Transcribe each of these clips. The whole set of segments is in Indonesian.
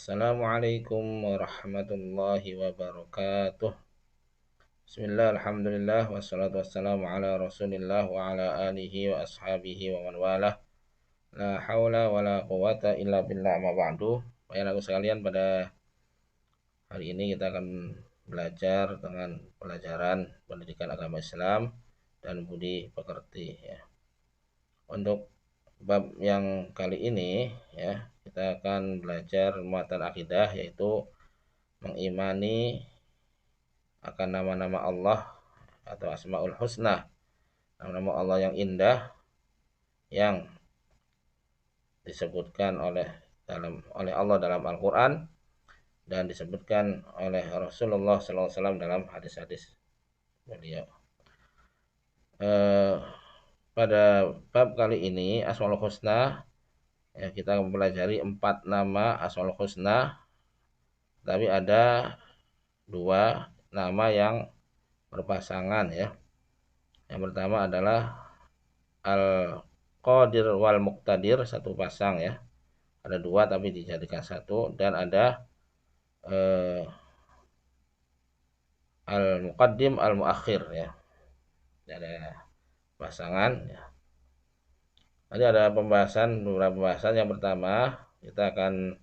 Assalamualaikum warahmatullahi wabarakatuh. Bismillah, alhamdulillah, wassalatu wassalamu ala rasulillah wa ala alihi wa ashabihi wa man walah. La hawla wa la quwata illa billah ma ba'du. Bayan aku sekalian, pada hari ini kita akan belajar dengan pelajaran pendidikan agama Islam dan budi pekerti ya. Untuk bab yang kali ini ya, kita akan belajar muatan akidah, yaitu mengimani akan nama-nama Allah atau Asmaul Husna, nama-nama Allah yang indah yang disebutkan oleh Allah dalam Al-Qur'an dan disebutkan oleh Rasulullah SAW dalam hadis-hadis beliau. Pada bab kali ini Asmaul Husna ya, kita mempelajari 4 nama Asmaul Husna, tapi ada 2 nama yang berpasangan ya. Yang pertama adalah Al-Qadir wal Muqtadir, satu pasang ya. Ada 2 tapi dijadikan satu. Dan ada Al-Muqaddim Al-Muakhir ya. Ada pasangan ya. Tadi ada beberapa pembahasan. Yang pertama, kita akan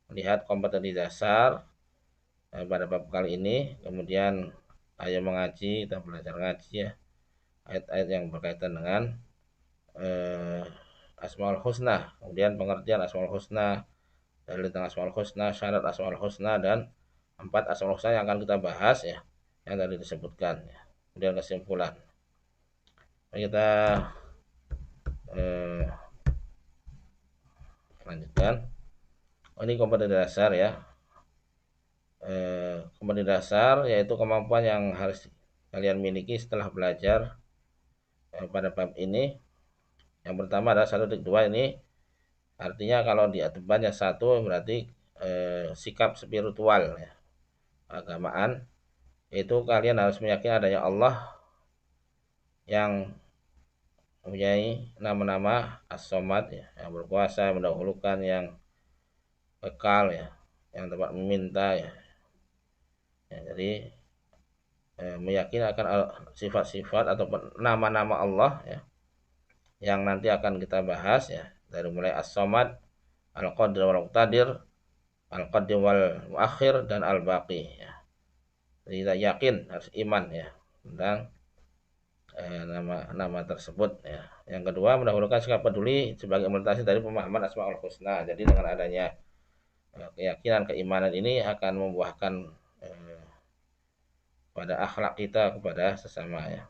melihat kompetensi dasar pada bab kali ini. Kemudian ayo mengaji, kita belajar ngaji ya, ayat-ayat yang berkaitan dengan Asmaul Husna, kemudian pengertian Asmaul Husna, dalil tentang Asmaul Husna, syarat Asmaul Husna, dan 4 Asmaul Husna yang akan kita bahas ya, yang tadi disebutkan ya. Kemudian kesimpulan. Kita lanjutkan. Ini kompetensi dasar ya. Kompetensi dasar yaitu kemampuan yang harus kalian miliki setelah belajar pada bab ini. Yang pertama adalah 1.2, ini artinya kalau di depannya 1 berarti sikap spiritual ya, agamaan, yaitu kalian harus meyakini adanya Allah yang mempunyai nama-nama As-Somad ya, yang berkuasa, yang mendahulukan, yang kekal ya, yang dapat meminta ya. Jadi meyakini akan sifat-sifat atau nama-nama Allah ya, yang nanti akan kita bahas ya, dari mulai As-Somad, Al-Qadir wal Muqtadir, Al-Qadim wal Muakhir, dan Al-Baqi ya. Jadi kita yakin, harus iman ya tentang nama-nama tersebut ya. Yang kedua, mendahulukan sikap peduli sebagai implementasi dari pemahaman Asmaul Husna. Jadi dengan adanya keyakinan, keimanan ini akan membuahkan pada akhlak kita kepada sesama ya.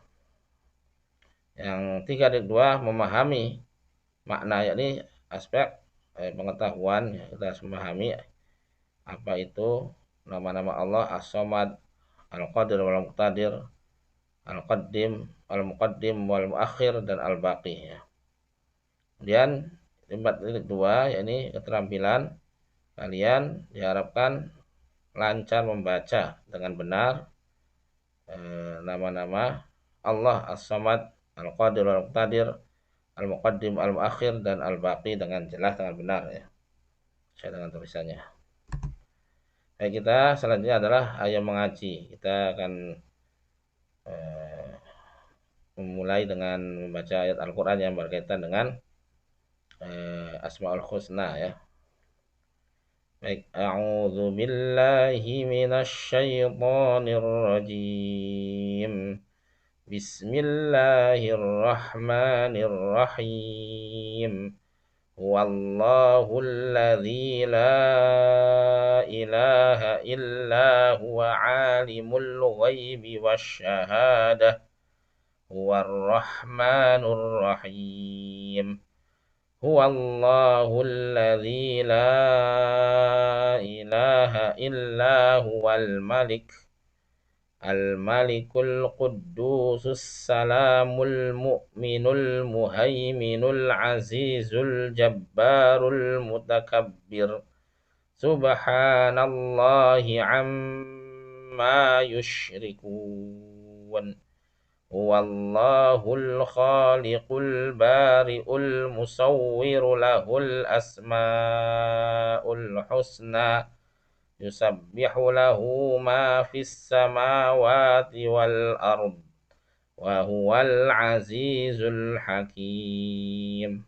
Yang 3.2, memahami makna, yakni aspek pengetahuan ya. Kita harus memahami apa itu nama-nama Allah As-Somad, Al-Qadir wal Muqtadir, Al-Qaddim, Al-Muqaddim wal Muakhir, dan Al-Baqi ya. Kemudian 4.2, yakni keterampilan kalian diharapkan lancar membaca dengan benar nama-nama Allah As-Somad, Al-Qadir wal Muqtadir, Al-Muqaddim, Al-Muakhir, dan Al-Baqi dengan jelas, dengan benar ya, sesuai dengan tulisannya. Baik, kita selanjutnya adalah ayo mengaji. Kita akan memulai dengan membaca ayat Al-Quran yang berkaitan dengan Asmaul Husna ya. Baik, a'udzu billahi minasy syaithanir rajim. Bismillahirrahmanirrahim. Huwallahul ladzi la ilaha illa huwa alimul ghaibi wasyahadah huwar rahmanur rahim. Huwallahul ladzi la ilaha illa huwal malik al-malikul quddusus salamul mu'minul muhaiminul azizul jabbarul mutakabbir. Subhanallahi amma yushrikun. Huwallahul khaliqul bari'ul musawwiru lahul asma'ul husna yusabbihu lahu ma fis samawati wal ard wa huwal azizul hakim.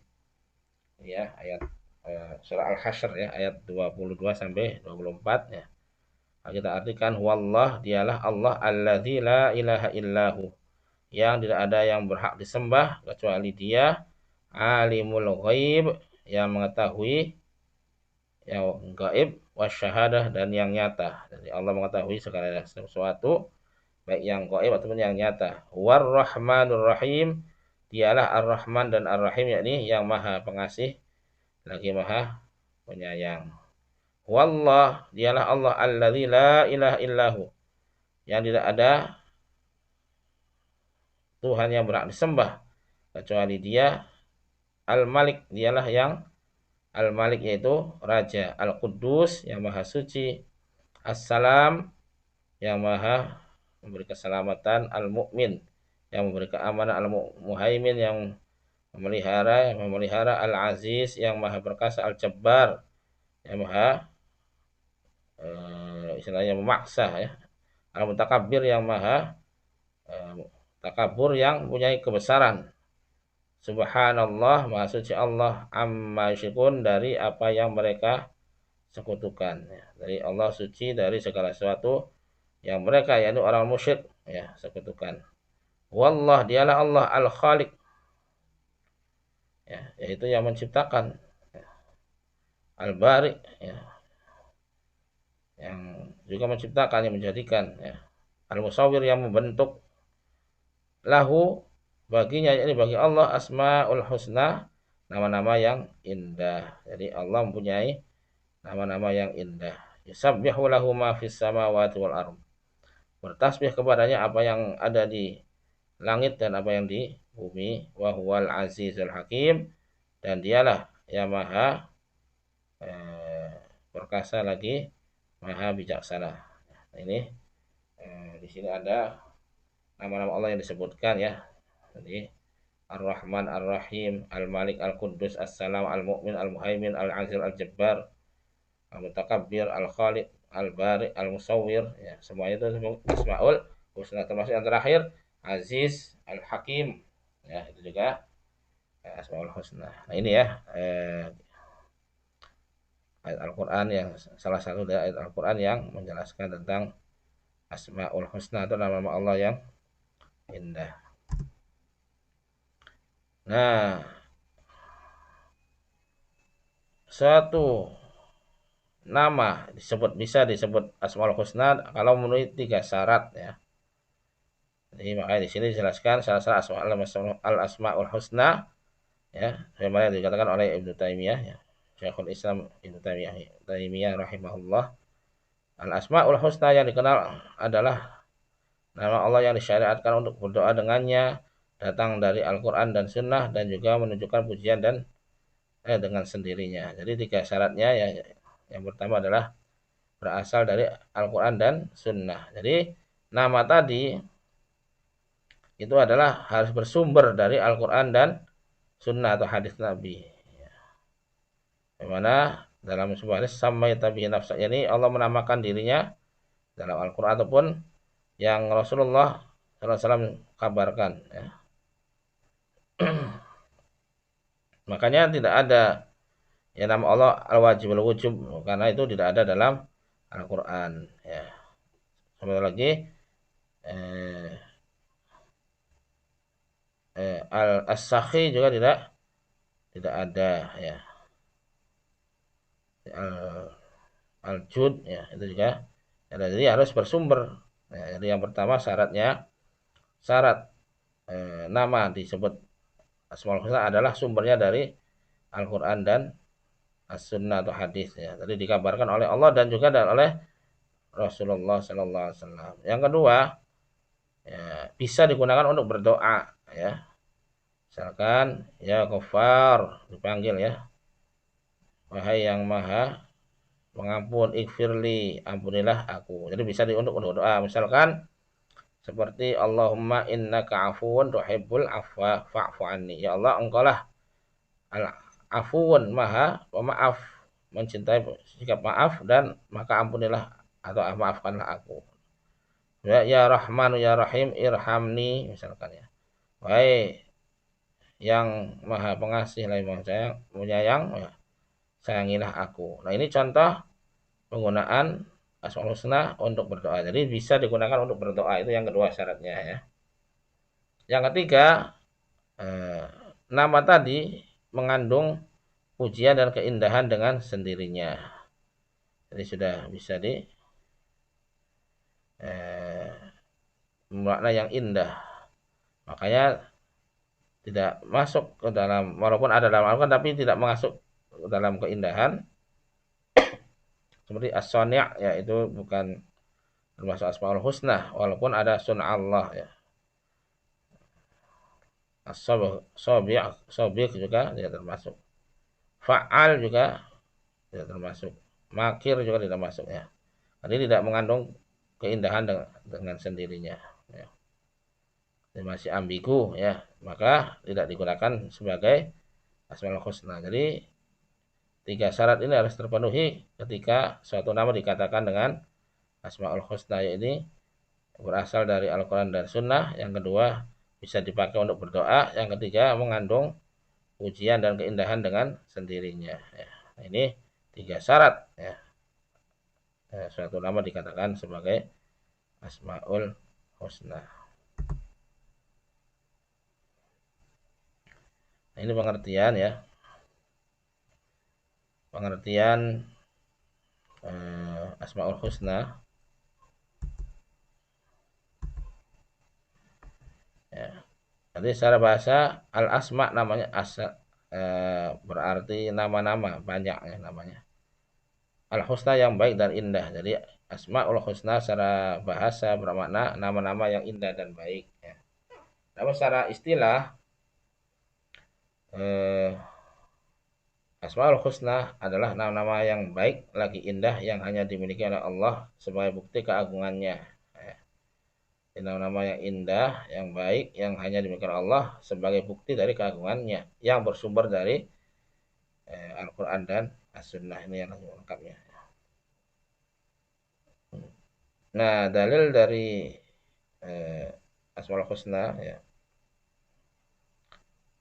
Ya, ayat surah Al-Hasyr ya, ayat 22 sampai 24 ya. Kita artikan wallah, dialah Allah alladzi la ilaha illahu, yang tidak ada yang berhak disembah kecuali Dia, alimul ghaib, yang mengetahui yang gaib, wasyahadah, dan yang nyata. Jadi Allah mengetahui segala sesuatu baik yang gaib ataupun yang nyata. War-Rahmanur Rahim, dialah Ar-Rahman dan Ar-Rahim, yakni yang Maha Pengasih lagi Maha Penyayang. Wallah, dialah Allah alladzi la ilaha illahu, yang tidak ada Tuhan yang berhak disembah kecuali Dia. Al-Malik, dialah yang Al-Malik, yaitu Raja. Al-Quddus, yang Maha Suci. As-Salam, yang Maha memberi keselamatan. Al-Mu'min, yang memberi keamanan. Al-Muhaimin, yang memelihara. Al-Aziz, yang Maha Perkasa. Al-Jabbar, yang Maha istilahnya memaksa ya. Al-Mutakabbir, yang Maha takabur, yang mempunyai kebesaran. Subhanallah, Maha Suci Allah, amma yusyrikun, dari apa yang mereka sekutukan ya. Dari Allah suci dari segala sesuatu yang mereka, yaitu orang musyrik ya, sekutukan. Wallah, dialah Allah al-Khaliq ya, yaitu yang menciptakan ya. Al-Bari ya, yang juga menciptakan, yang menjadikan ya. Al-Musawwir, yang membentuk. Lahu, baginya, yakni bagi Allah, asmaul husna, nama-nama yang indah. Jadi Allah mempunyai nama-nama yang indah. Yusabbihu lahu ma fis samawati wal ardh, bertasbih kepadanya apa yang ada di langit dan apa yang di bumi. Wa huwal azizul hakim, dan dialah yang Maha perkasa lagi Maha bijaksana. Nah, ini di sini ada nama-nama Allah yang disebutkan ya. Jadi Ar-Rahman, Ar-Rahim, Al-Malik, Al-Quddus, As-Salam, Al-Mu'min, Al-Muhaimin, Al-Aziz, Al-Jabbar, Al-Mutakabbir, Al-Khaliq, Al-Bari, Al-Musawwir ya, semuanya itu Asmaul Husna, termasuk yang terakhir Aziz, Al-Hakim ya, itu juga Asmaul Husna. Nah ini ya ayat Al-Quran, yang salah satu dari ayat Al-Quran yang menjelaskan tentang Asmaul Husna, atau nama-nama Allah yang indah. Nah, suatu nama bisa disebut Asmaul Husna kalau memenuhi 3 syarat ya. Jadi makanya di sini dijelaskan syarat-syarat al-Asmaul Husna ya, sebagaimana dikatakan oleh Ibnu Taimiyah ya. Syekhul Islam Ibnu Taimiyah rahimahullah. Al-Asmaul Husna yang dikenal adalah nama Allah yang disyariatkan untuk berdoa dengannya, datang dari Al-Quran dan Sunnah, dan juga menunjukkan pujian dan dengan sendirinya. Jadi 3 syaratnya ya. Yang pertama adalah berasal dari Al-Quran dan Sunnah. Jadi nama tadi itu adalah harus bersumber dari Al-Quran dan Sunnah atau hadis Nabi. Dimana dalam sebuah hadis sampai tabi'in nafsa, ini Allah menamakan dirinya dalam Al-Quran ataupun yang Rasulullah SAW kabarkan ya. Makanya tidak ada ya nama Allah al-wajib al-wujub, karena itu tidak ada dalam Al-Quran ya. Sampai lagi al-as-sakhi juga tidak ada ya. Al-jud ya, itu juga ada. Jadi harus bersumber ya. Jadi yang pertama syarat nama disebut Asmaul Husna adalah sumbernya dari Al-Quran dan As-Sunnah atau hadis ya. Tadi dikabarkan oleh Allah dan juga oleh Rasulullah Sallallahu Alaihi Wasallam. Yang kedua ya, bisa digunakan untuk berdoa ya. Misalkan ya Ghafar, dipanggil ya, wahai yang Maha Pengampun, ikfirli, ampunilah aku. Jadi bisa untuk berdoa. Misalkan seperti Allahumma innaka afuwun tuhibbul afwa fa'fu anni. Ya Allah, engkaulah al-afuwun, Maha pemaaf, mencintai sikap maaf dan maka ampunilah atau maafkanlah aku. Ya, ya Rahman ya Rahim irhamni misalkan ya. Wahai yang Maha Pengasih lagi Maha Sayang, menyayang ya, sayangilah aku. Nah, ini contoh penggunaan Asmaul Husna untuk berdoa. Jadi bisa digunakan untuk berdoa, itu yang kedua syaratnya ya. Yang ketiga, nama tadi mengandung pujian dan keindahan dengan sendirinya. Jadi sudah bisa di makna yang indah. Makanya tidak masuk ke dalam, walaupun ada dalam Al-Quran tapi tidak masuk ke dalam keindahan. Seperti as-sani' ya, itu bukan termasuk Asmaul Husna walaupun ada sun Allah ya. As-sobiq juga tidak termasuk. Fa'al juga tidak termasuk. Makir juga tidak masuk ya. Jadi tidak mengandung keindahan dengan sendirinya ya. Ini masih ambigu ya, maka tidak digunakan sebagai Asmaul Husna. Jadi tiga syarat ini harus terpenuhi ketika suatu nama dikatakan dengan Asmaul Husna, yaitu berasal dari Al-Quran dan Sunnah. Yang kedua, bisa dipakai untuk berdoa. Yang ketiga, mengandung pujian dan keindahan dengan sendirinya ya. Nah, ini tiga syarat ya. Suatu nama dikatakan sebagai Asmaul Husna. Nah, ini pengertian ya. Pengertian Asmaul Husna ya. Nanti secara bahasa al-asma namanya berarti nama-nama, banyak ya namanya. Al-husna yang baik dan indah. Jadi Asmaul Husna secara bahasa bermakna nama-nama yang indah dan baik ya. Namun secara istilah Asmaul Husna adalah nama-nama yang baik lagi indah yang hanya dimiliki oleh Allah sebagai bukti keagungannya. Nama-nama yang indah, yang baik, yang hanya dimiliki oleh Allah sebagai bukti dari keagungannya yang bersumber dari Al-Quran dan As-Sunnah. Ini yang lengkapnya. Nah, dalil dari Asmaul Husna ya.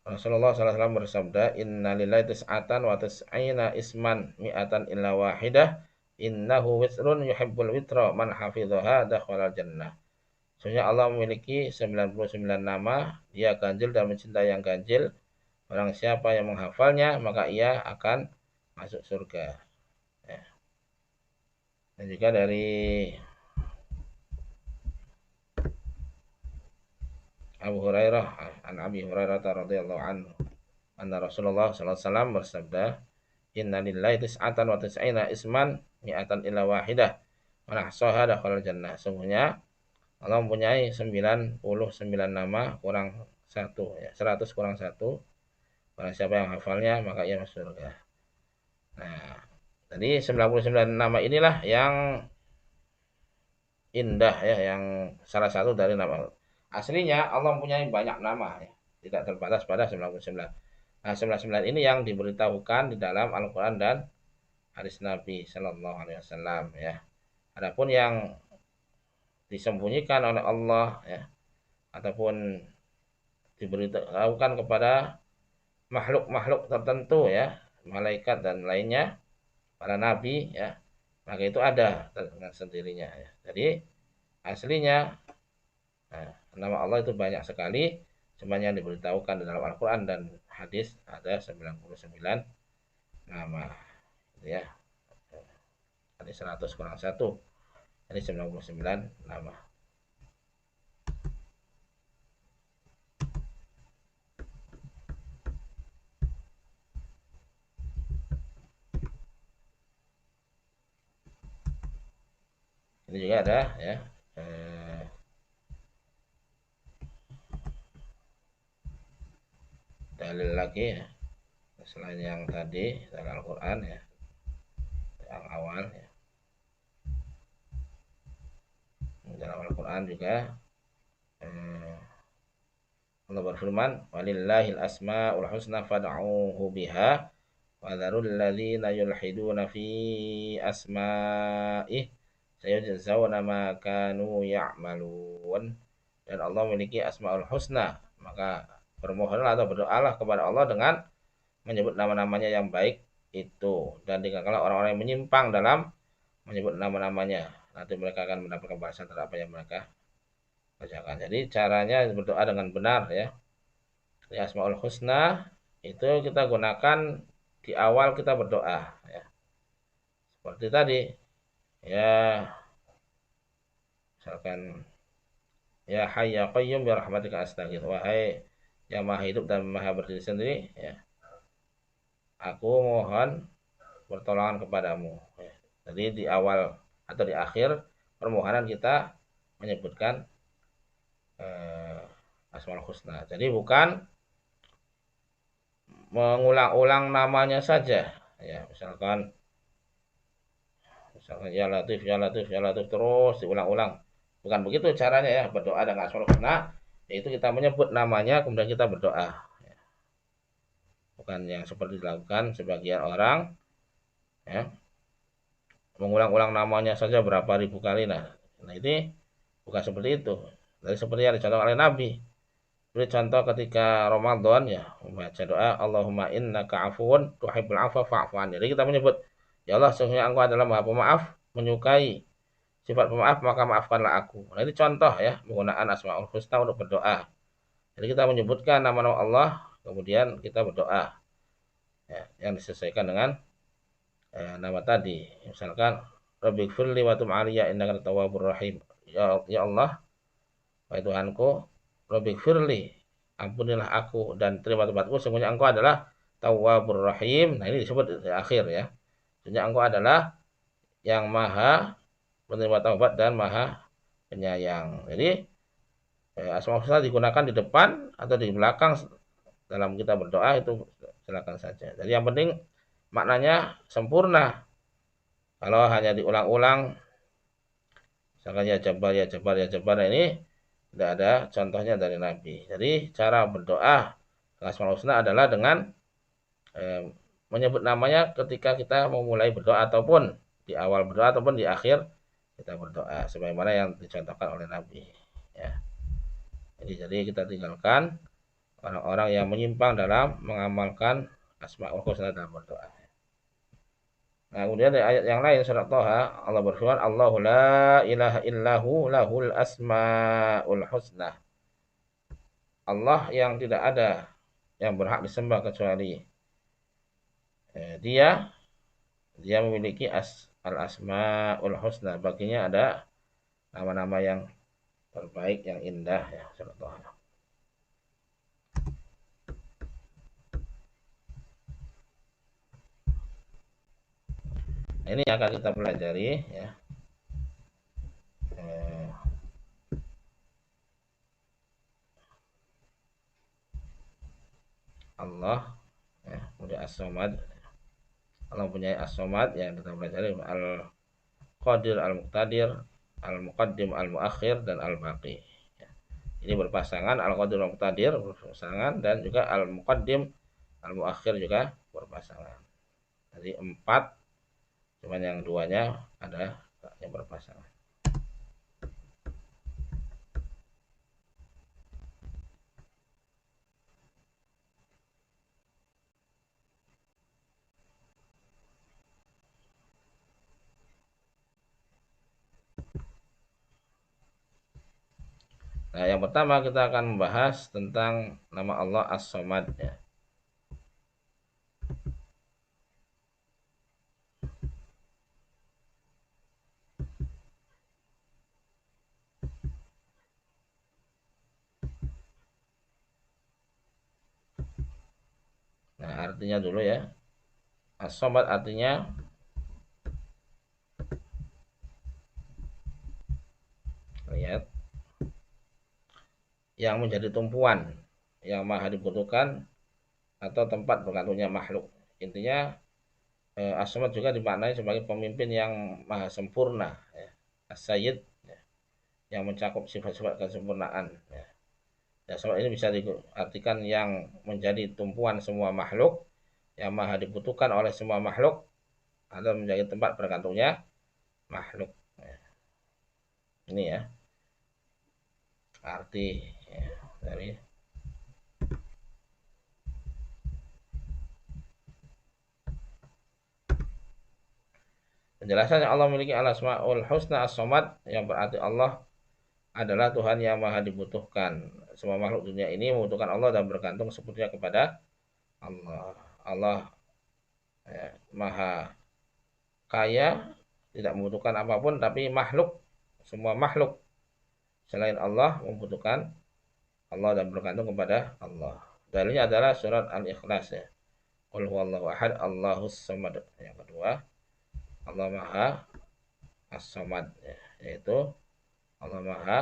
Rasulullah SAW bersabda, Inna lillahi tis'atan wa tis'ina isman mi'atan illa wahidah, innahu witrun yuhibbul witra, man hafidhaha dakhalal jannah. Sesungguhnya Allah memiliki 99 nama, dia ganjil dan mencintai yang ganjil. Barang siapa yang menghafalnya, maka ia akan masuk surga. Ya. Dan juga dari Abu Hurairah, an Abi Hurairah radhiyallahu anhu, anna Rasulullah sallallahu alaihi wasallam bersabda, Inna lillahi tis'atan wa tis'ina isman mi'atan illa wahidah, man ahsaha dakhalal jannah. Sungguhnya Allah mempunyai 99 nama kurang 1 ya, 100 kurang 1. Barang siapa yang hafalnya maka ia masuk surga. Nah, tadi 99 nama inilah yang indah ya, yang salah satu dari nama. Aslinya Allah mempunyai banyak nama ya, tidak terbatas pada 99. Nah, 99 ini yang diberitahukan di dalam Al-Quran dan hadis Nabi Sallallahu Alaihi Wasallam ya. Adapun yang disembunyikan oleh Allah ya, ataupun diberitahukan kepada makhluk-makhluk tertentu ya, malaikat dan lainnya, para nabi ya, maka itu ada dengan sendirinya ya. Jadi aslinya nama Allah itu banyak sekali, cuma yang diberitahukan di dalam Al-Quran dan hadis ada 99 nama ya. Ada 100 kurang 1, jadi 99 nama. Ini juga ada ya, dalil lagi ya, selain yang tadi dalam Al-Quran ya, yang awal ya. Dalam Al-Quran juga Allah berfirman, walillahil asmaul husna fad'uhu biha wa dzarul ladzina yulhiduna fi asma'ih sayujzauna ma kanu ya'malun. Dan Allah memiliki asmaul husna, maka bermohonlah atau berdoalah kepada Allah dengan menyebut nama-namanya yang baik itu, dan tinggalkanlah orang-orang yang menyimpang dalam menyebut nama-namanya, nanti mereka akan mendapatkan balasan terhadap apa yang mereka kerjakan. Jadi caranya berdoa dengan benar ya. Di Asmaul Husna itu kita gunakan di awal kita berdoa ya. Seperti tadi ya, misalkan ya Hayy ya Qayyum bi rahmatika astaghfir, wahai yang maha hidup dan maha berdiri sendiri ya, aku mohon pertolongan kepadamu ya. Jadi di awal atau di akhir permohonan kita menyebutkan Asmaul Husna. Jadi bukan mengulang-ulang namanya saja ya, misalkan ya Latif ya Latif ya Latif terus diulang-ulang, bukan begitu caranya ya berdoa dengan Asmaul Husna, yaitu kita menyebut namanya kemudian kita berdoa ya. Bukan yang seperti dilakukan sebagian orang ya, mengulang-ulang namanya saja berapa ribu kali. Nah ini bukan seperti itu. Dari seperti yang dicontohkan oleh Nabi. Beri contoh ketika Ramadan ya, membaca doa Allahumma innaka afuwun tuhibbul afwa fa'fu anni. Jadi kita menyebut, ya Allah sesungguhnya Engkau adalah Maha Pemaaf, menyukai sifat pemaaf, maka maafkanlah aku. Nah ini contoh ya penggunaan Asmaul Husna untuk berdoa. Jadi kita menyebutkan nama-nama Allah, kemudian kita berdoa ya, yang disesuaikan dengan nama tadi. Misalkan Rabbighfirli wa tub 'alayya innaka tawwabur rahim. Ya Allah, wahai Tuhanku, Rabbighfirli, ampunilah aku dan terima tobatku, sesungguhnya Engkau adalah Tawwabur Rahim. Nah ini disebut di akhir ya. Sesungguhnya Engkau adalah yang maha menerima taubat dan maha penyayang. Jadi Asmaul Husna digunakan di depan atau di belakang dalam kita berdoa itu silakan saja. Jadi yang penting maknanya sempurna. Kalau hanya diulang-ulang, misalkan ya Jabbar ya Jabbar ya Jabbar, nah ini tidak ada contohnya dari Nabi. Jadi cara berdoa Asmaul Husna adalah dengan menyebut namanya ketika kita memulai berdoa ataupun di awal berdoa ataupun di akhir kita berdoa sebagaimana yang dicontohkan oleh Nabi ya. Jadi kita tinggalkan orang-orang yang menyimpang dalam mengamalkan Asmaul Husna dalam berdoa. Nah, kemudian dari ayat yang lain surat Thaha Allah berfirman Allahu la ilaha illahu lahul asmaul husna. Allah yang tidak ada yang berhak disembah kecuali dia memiliki al-asmaul husna, baginya ada nama-nama yang terbaik yang indah ya. Nah, ini yang akan kita pelajari ya. Allah ya, kemudian as-somad. Allah punya as-somad yang kita pelajari al-qadir, al-muqtadir, al-muqaddim, al-muakhir, dan al-baqi ya. Ini berpasangan, al-qadir al-muqtadir berpasangan, dan juga al-muqaddim al-muakhir juga berpasangan. Jadi 4, cuman yang 2-nya ada yang berpasangan. Nah, yang pertama kita akan membahas tentang nama Allah As-Somad ya. Nah, artinya dulu ya. As-Somad artinya lihat yang menjadi tumpuan, yang maha dibutuhkan atau tempat bergantunnya makhluk. Intinya As-Somad juga dimaknai sebagai pemimpin yang maha sempurna ya. As-Sayyid ya, yang mencakup sifat-sifat kesempurnaan ya. As-Somad ini bisa diartikan yang menjadi tumpuan semua makhluk, yang maha dibutuhkan oleh semua makhluk atau menjadi tempat bergantungnya makhluk. Ini ya arti ya, dari penjelasannya. Allah memiliki al-asmaul husna as-somad, yang berarti Allah adalah Tuhan yang maha dibutuhkan. Semua makhluk dunia ini membutuhkan Allah dan bergantung sepenuhnya kepada Allah. Allah ya, maha kaya, tidak membutuhkan apapun, tapi semua makhluk selain Allah membutuhkan Allah dan bergantung kepada Allah. Dalilnya adalah surat Al-Ikhlas ya. Qul huwallahu ahad, Allahus samad. Yang kedua, Allah Maha As-Samad ya, yaitu Allah Maha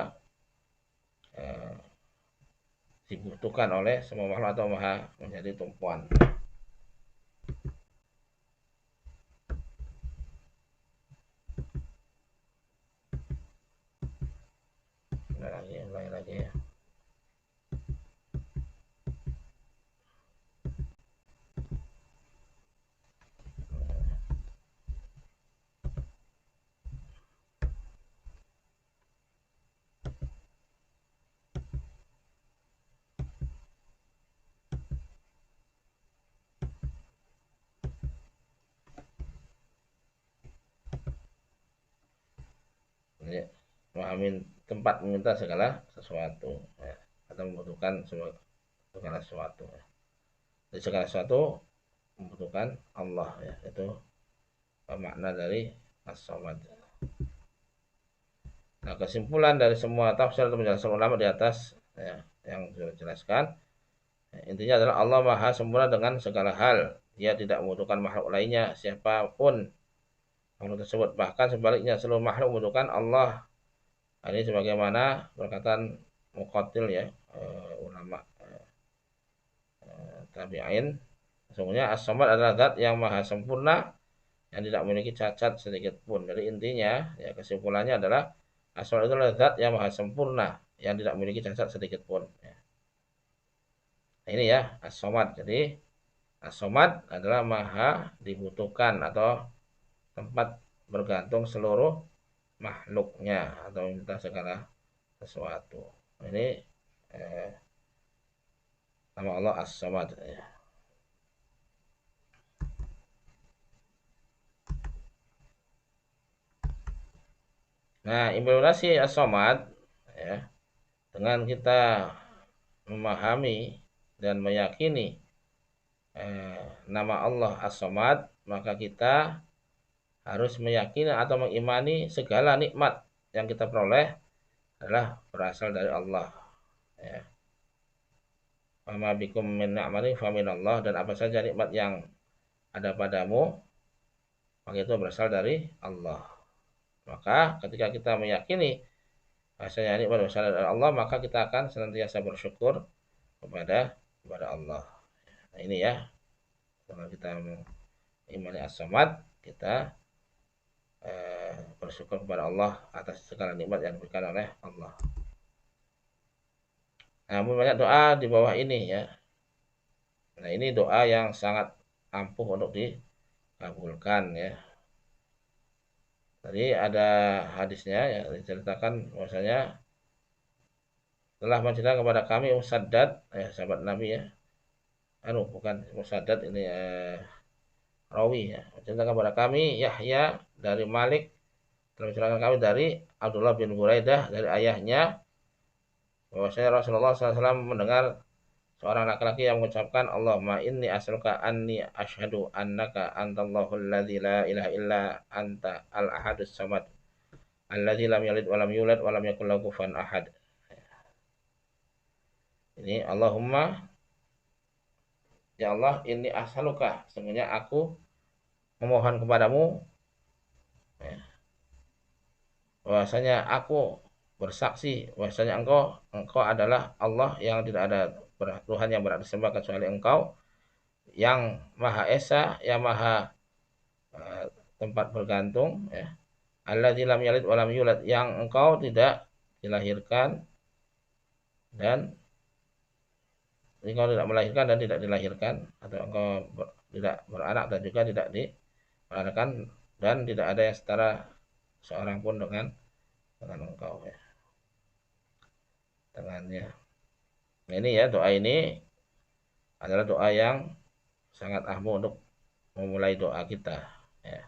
eh, dibutuhkan oleh semua makhluk atau maha menjadi tumpuan. Ulangi lagi ya. Ya, memahami tempat meminta segala sesuatu ya, atau membutuhkan segala sesuatu ya. Jadi segala sesuatu membutuhkan Allah ya, itu makna dari As-Samad. Nah, kesimpulan dari semua tafsir atau penjelasan ulama di atas ya, yang sudah dijelaskan, ya, intinya adalah Allah Maha sempurna dengan segala hal. Dia tidak membutuhkan makhluk lainnya, siapapun makhluk tersebut. Bahkan sebaliknya, seluruh makhluk membutuhkan Allah. Ini sebagaimana perkataan Muqatil ya, ulama tabi'in. Sesungguhnya As-Samad adalah zat yang maha sempurna, yang tidak memiliki cacat sedikit pun. Jadi intinya, ya kesimpulannya adalah As-Samad itu adalah zat yang maha sempurna, yang tidak memiliki cacat sedikit pun. Ya. Nah, ini ya As-Samad. Jadi As-Samad adalah maha dibutuhkan atau tempat bergantung seluruh makhluknya atau minta segala sesuatu. Ini nama Allah As-Samad ya. Nah, implementasi As-Samad ya, dengan kita memahami dan meyakini nama Allah As-Samad, maka kita harus meyakini atau mengimani segala nikmat yang kita peroleh adalah berasal dari Allah ya. Wama bikum min ni'matin faminallah, dan apa saja nikmat yang ada padamu maka itu berasal dari Allah. Maka ketika kita meyakini bahasanya nikmat berasal dari Allah, maka kita akan senantiasa bersyukur kepada Allah. Nah, ini ya, kalau kita mengimani As-Samad, kita bersyukur kepada Allah atas segala nikmat yang diberikan oleh Allah. Namun banyak doa di bawah ini ya. Nah, ini doa yang sangat ampuh untuk dikabulkan ya. Tadi ada hadisnya ya, diceritakan bahwasanya telah menceritakan kepada kami Musaddad ya, sahabat Nabi ya. Bukan Musaddad ini rawi ya. Menceritakan kepada kami Yahya dari Malik, telah menceritakan kami dari Abdullah bin Buraidah dari ayahnya bahwasanya Rasulullah SAW mendengar seorang laki-laki yang mengucapkan, Allahumma inni as'aluka anni asyhadu annaka antallahul ladzi la ilaha illa anta al-ahadus samad alladzi lam yalid wa lam yulad wa lam yakul lahu kufuwan ahad. Ini Allahumma, ya Allah, ini as'aluka, sesungguhnya aku memohon kepadamu ya, bahwasanya aku bersaksi bahwasanya engkau adalah Allah yang tidak ada Tuhan yang berhak disembah kecuali engkau, yang maha esa, yang maha tempat bergantung ya. Alladzi lam yalid wa lam yulad, yang engkau tidak dilahirkan dan engkau tidak melahirkan dan tidak dilahirkan, atau engkau tidak beranak dan juga tidak diperanakan, dan tidak ada yang setara seorang pun dengan engkau ya, dengannya. Nah, ini ya, doa ini adalah doa yang sangat ahmu untuk memulai doa kita ya.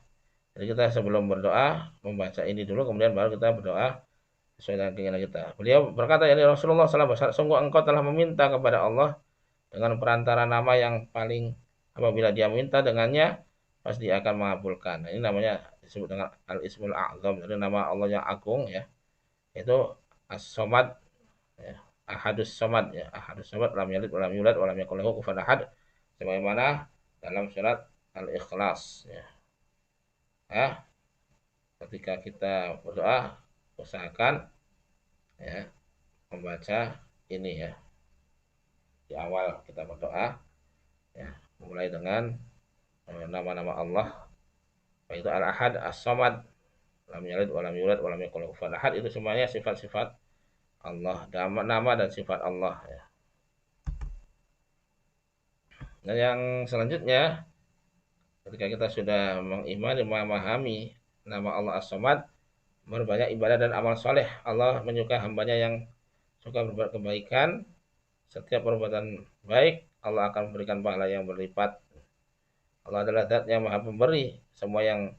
Jadi kita sebelum berdoa membaca ini dulu, kemudian baru kita berdoa sesuai dengan keinginan kita. Beliau berkata, ya Rasulullah SAW, sungguh engkau telah meminta kepada Allah dengan perantara nama yang paling, apabila dia minta dengannya pasti akan mengabulkan. Nah, ini namanya disebut dengan al-ismul a'zam, jadi nama Allah yang agung ya, itu as-somad ya. Ahadus somad ya, ahadus somad, lam yalid walam yulad walam yakul lahu kufuwan ahad, sebagaimana dalam surat al-ikhlas ya. Ketika kita berdoa usahakan ya membaca ini ya di awal kita berdoa ya, mulai dengan nama-nama Allah, yaitu al-ahad, as-somad, lam yalid walam yulad walam yakul lahu kufuwan ahad, itu semuanya sifat-sifat Allah, nama dan sifat Allah ya. Dan yang selanjutnya, ketika kita sudah mengimani, memahami nama Allah as-somad, berbanyak ibadah dan amal soleh. Allah menyukai hambanya yang suka berbuat kebaikan. Setiap perbuatan baik Allah akan memberikan pahala yang berlipat. Allah adalah zat yang maha pemberi. Semua yang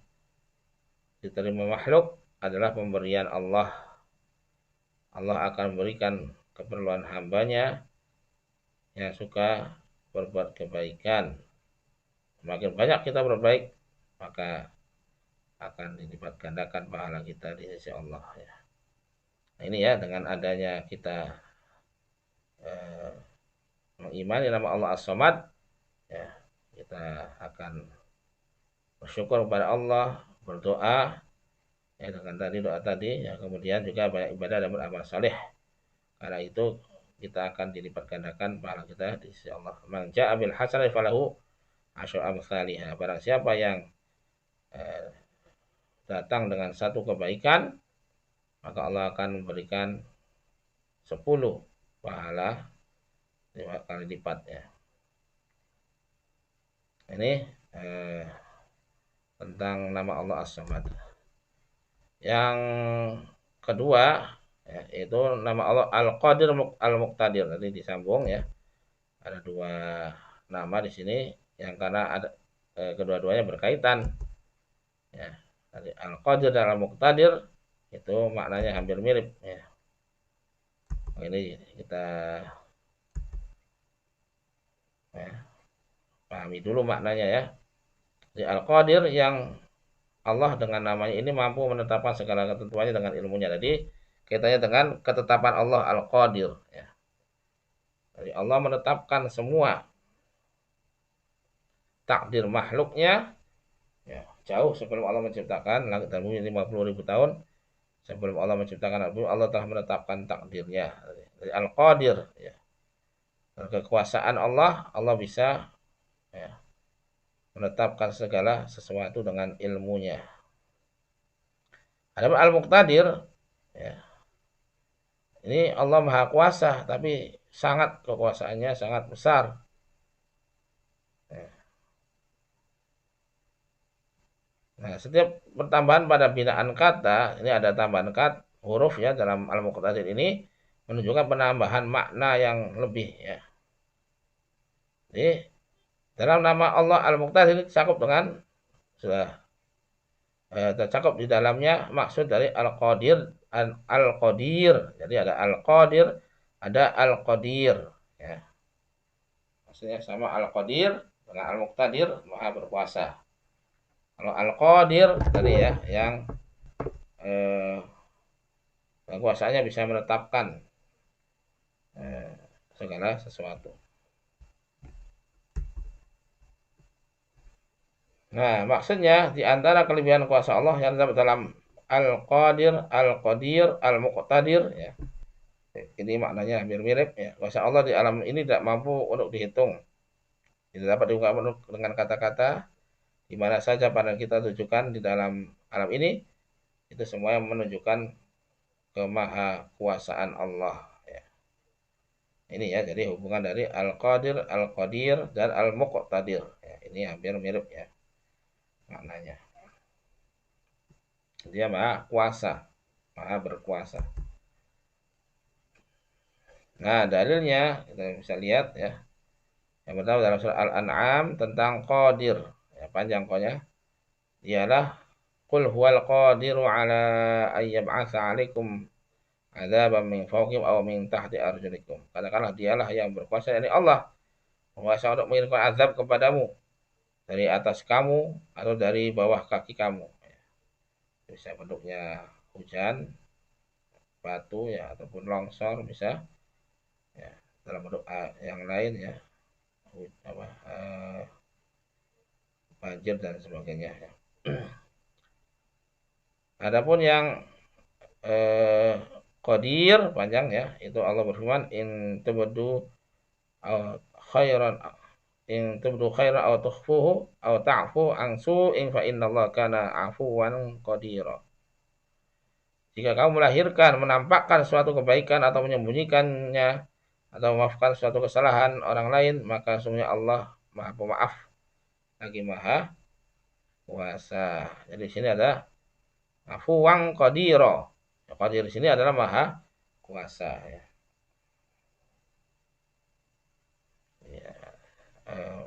diterima makhluk adalah pemberian Allah. Allah akan memberikan keperluan hambanya yang suka berbuat kebaikan. Semakin banyak kita berbaik, maka akan dilipat gandakan pahala kita di sisi Allah ya. Nah, ini ya, dengan adanya kita mengimani nama Allah as-somad ya, kita akan bersyukur kepada Allah, berdoa ya dengan tadi doa tadi ya, kemudian juga banyak ibadah dan beramal saleh. Karena itu kita akan dilipat gandakan pahala kita di sisi Allah. Man ja'a bil hasanati falahu asyru amsalihha. Barang siapa yang datang dengan satu kebaikan, maka Allah akan memberikan 10 pahala 5 kali lipat ya. Ini tentang nama Allah as-somad. Yang kedua ya, itu nama Allah al-qadir al-muqtadir. Tadi disambung ya, ada 2 nama di sini yang karena ada kedua-duanya berkaitan ya. Tadi al-qadir dan al-muqtadir itu maknanya hampir mirip ya. Ini kita pahami dulu maknanya ya. Jadi al-qadir, yang Allah dengan namanya ini mampu menetapkan segala ketentuannya dengan ilmunya. Jadi kaitannya dengan ketetapan Allah al-qadir ya. Jadi Allah menetapkan semua takdir makhluknya ya, jauh sebelum Allah menciptakan langit dan bumi 50.000 tahun sebelum Allah menciptakan bumi, Allah telah menetapkan takdirnya. Jadi al-qadir ya. Kekuasaan Allah, Allah bisa ya, menetapkan segala sesuatu dengan ilmunya. Adapun al-muqtadir ya, ini Allah maha kuasa tapi sangat, kekuasaannya sangat besar ya. Nah, setiap pertambahan pada binaan kata, ini ada tambahan kata huruf ya dalam al-muqtadir ini, menunjukkan penambahan makna yang lebih ya. Jadi dalam nama Allah al-muqtadir cakup dengan sudah tercakup di dalamnya maksud dari al-qadir, al-qadir. Jadi ada al-qadir, ada al-qadir ya. Maksudnya sama, al-qadir dengan al-muqtadir, maha berkuasa. Kalau al-qadir tadi ya, yang kekuasaannya bisa menetapkan segala sesuatu. Nah, maksudnya di antara kelebihan kuasa Allah yang terdapat dalam al-qadir, al-qadir, al-muqtadir ya. Ini maknanya hampir mirip ya. Kuasa Allah di alam ini tidak mampu untuk dihitung. Tidak dapat diungkapkan dengan kata-kata. Di mana saja pandang kita tujukan di dalam alam ini, itu semua yang menunjukkan kemahakuasaan Allah ya. Ini ya, jadi hubungan dari Al-Qadir, Al-Qadir, dan Al-Muqtadir. Ya, ini hampir mirip ya maknanya. Dia maha kuasa, maha berkuasa. Nah, dalilnya kita bisa lihat ya. Yang pertama dalam surah Al-An'am tentang Qadir. Ya, panjang koknya. Ialah Qul huwal qadiru ala ayyab'atsa 'alaikum adzaban min fawqikum aw min tahti arjulikum. Katakanlah dialah yang berkuasa, yakni Allah, berkuasa untuk mengirimkan azab kepadamu dari atas kamu atau dari bawah kaki kamu. Bisa bentuknya hujan, batu ya, ataupun longsor bisa ya, dalam bentuk yang lain ya, apa, banjir dan sebagainya ya. Adapun yang eh, Qadir panjang ya, itu Allah berfirman in tubdu khairan in tubdu khairan aw tukhfuhu aw ta'fu an su'in fa innallaha kana 'afuwan qadira. Jika kamu melahirkan, menampakkan suatu kebaikan atau menyembunyikannya atau memaafkan suatu kesalahan orang lain, maka sesungguhnya Allah Maha Pemaaf lagi Maha Kuasa. Jadi di sini ada afuwang qadira. Qadir di sini adalah Maha Kuasa ya. Ya,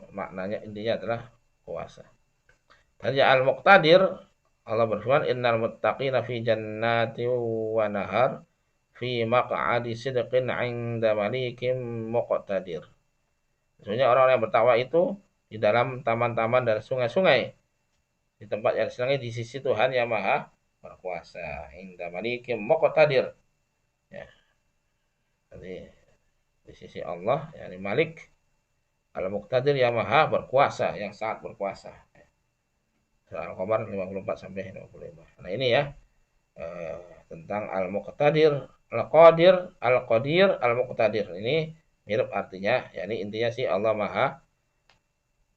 maknanya intinya adalah kuasa. Dan ya Al-Muqtadir, Allah berfirman innal muttaqina fi jannati wa nahar fi maq'adi sidqin 'inda malikim muqtadir. Sebenarnya orang-orang yang bertakwa itu di dalam taman-taman dan sungai-sungai, di tempat yang disenangi di sisi Tuhan yang Maha Berkuasa. Inda malikim muqtadir. Ya, jadi di sisi Allah, yakni Malik Al-Muqtadir yang Maha Berkuasa, yang sangat berkuasa. Surah Al-Qamar 54 sampai 55. Nah, ini ya tentang Al-Muqtadir, Al-Qadir, Al-Qadir, Al-Muqtadir. Ini mirip artinya, yakni intinya sih Allah Maha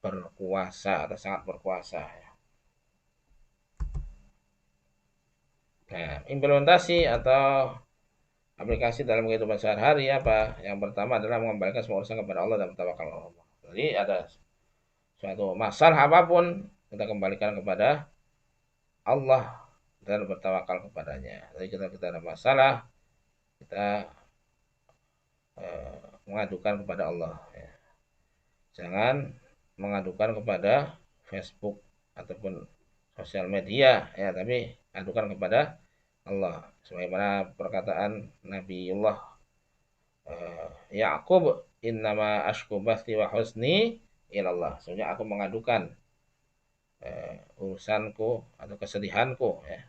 Berkuasa atau sangat berkuasa. Nah, implementasi atau aplikasi dalam kehidupan sehari-hari apa? Yang pertama adalah mengembalikan semua urusan kepada Allah dan bertawakal kepada Allah. Jadi ada suatu masalah apapun kita kembalikan kepada Allah dan bertawakal kepadanya. Jadi kita ada masalah, kita mengadukan kepada Allah. Ya. Jangan mengadukan kepada Facebook ataupun sosial media, ya, tapi adukan kepada Allah. Sebagaimana perkataan Nabiullah Ya'qub, innama ashku bathi wa husni ilallah. Sebenarnya aku mengadukan urusanku atau kesedihanku, ya,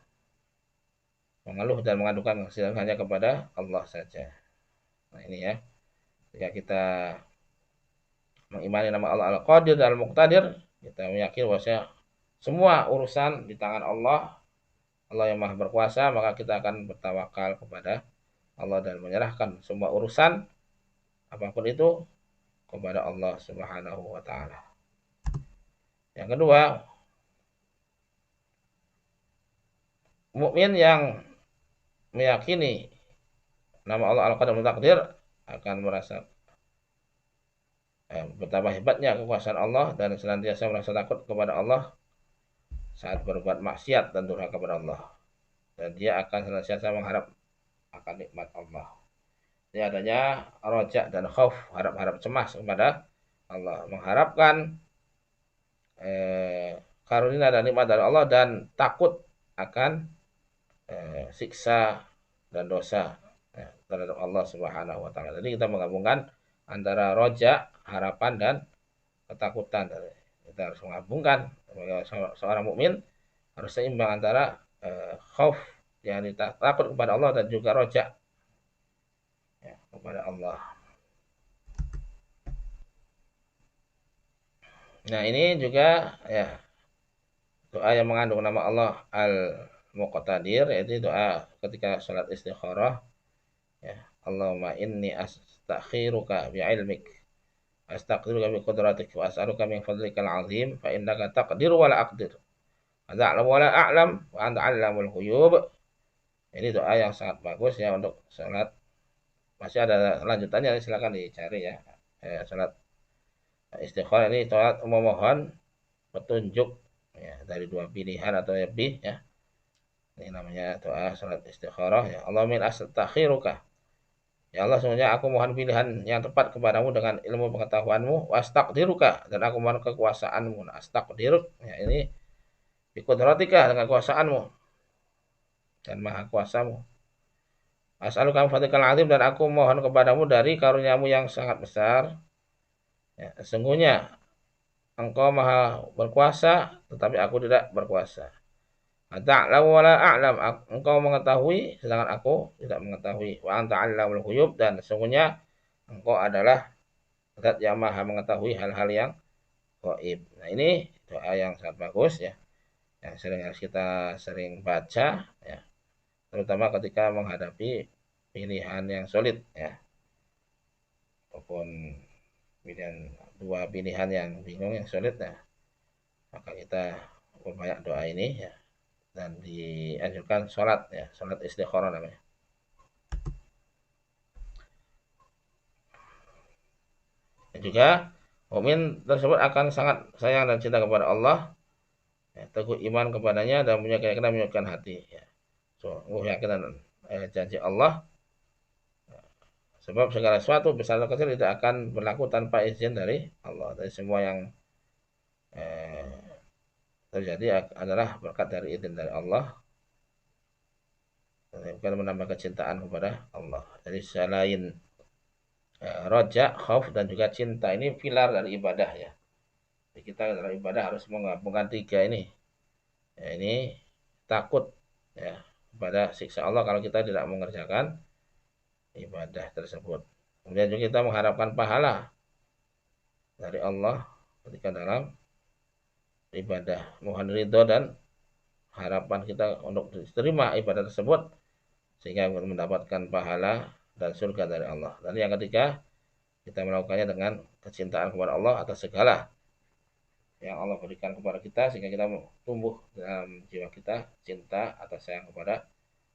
mengeluh dan mengadukan kesedihan hanya kepada Allah saja. Nah, ini ya, jika kita mengimani nama Allah Al-Qadir dan Al-Muqtadir, kita meyakini bahwa semua urusan di tangan Allah, Allah yang Maha Berkuasa, maka kita akan bertawakal kepada Allah dan menyerahkan semua urusan apapun itu kepada Allah Subhanahu wa taala. Yang kedua, mukmin yang meyakini nama Allah Al-Qadir Al-Muqtadir akan merasa betapa hebatnya kekuasaan Allah dan senantiasa merasa takut kepada Allah saat berbuat maksiat dan durhaka kepada Allah. Dan dia akan senantiasa mengharap akan nikmat Allah. Ini adanya rojak dan khauf, harap-harap cemas kepada Allah. Mengharapkan karunia dan nikmat dari Allah dan takut akan siksa dan dosa terhadap Allah Subhanahu wa taala. Jadi kita menggabungkan antara rojak, harapan dan ketakutan. Kita harus menggabungkan seorang mukmin harus seimbang antara khauf, yang takut kepada Allah, dan juga rojak ya, kepada Allah. Nah, ini juga ya doa yang mengandung nama Allah Al-Muqtadir, yaitu doa ketika sholat istikharah ya, Allahumma inni astakhiruka bi'ilmik astaqdiruka biqudratik wa as'aluka min fadlikal azim fa innaka taqdiru wa la aqdir wa ta'lamu wa la a'lam wa anta 'allamul ghuyub. Ini doa yang sangat bagus ya untuk sholat masih ada lanjutannya, silakan dicari ya. Salat istikharah ini salat memohon petunjuk ya, dari dua pilihan atau lebih ya. Ini namanya doa salat istikharah ya. Allahumma astakhiruka. Ya Allah, sebenarnya aku mohon pilihan yang tepat kepadamu dengan ilmu pengetahuanmu, wastaqdiruka, dan aku mohon kekuasaanmu. Nah, astaqdiruk ya, ini bikudratika, dengan kekuasaanmu dan maha kuasamu. As'aluka min fadlikal azim, dan aku mohon kepadamu dari karuniamu yang sangat besar. Ya, sesungguhnya engkau maha berkuasa, tetapi aku tidak berkuasa. Ta'lamu wa la a'lam, engkau mengetahui sedangkan aku tidak mengetahui. Wa anta 'allamul ghuyub, dan sesungguhnya engkau adalah zat yang maha mengetahui hal-hal yang gaib. Nah, ini doa yang sangat bagus ya, yang sering harus kita sering baca ya, terutama ketika menghadapi pilihan yang sulit ya, ataupun pilihan dua pilihan yang bingung yang sulit ya, maka kita perbanyak doa ini ya, dan dianjurkan sholat ya, sholat istikharah namanya. Dan juga mukmin tersebut akan sangat sayang dan cinta kepada Allah ya, teguh iman kepadanya dan punya keyakinan menyucikan hati ya. Sungguh yakin dan janji Allah, sebab segala sesuatu besar atau kecil tidak akan berlaku tanpa izin dari Allah. Dari semua yang terjadi adalah berkat dari izin dari Allah, bukan menambah kecintaan kepada Allah. Jadi selain roja, khauf, dan juga cinta, ini pilar dari ibadah ya. Jadi kita dalam ibadah harus menggabungkan tiga ini. Ya, ini takut ya kepada siksa Allah kalau kita tidak mengerjakan ibadah tersebut. Kemudian juga kita mengharapkan pahala dari Allah ketika dalam ibadah, mohon ridho dan harapan kita untuk diterima ibadah tersebut sehingga mendapatkan pahala dan surga dari Allah. Dan yang ketiga, kita melakukannya dengan kecintaan kepada Allah atas segala yang Allah berikan kepada kita sehingga kita tumbuh dalam jiwa kita cinta atau sayang kepada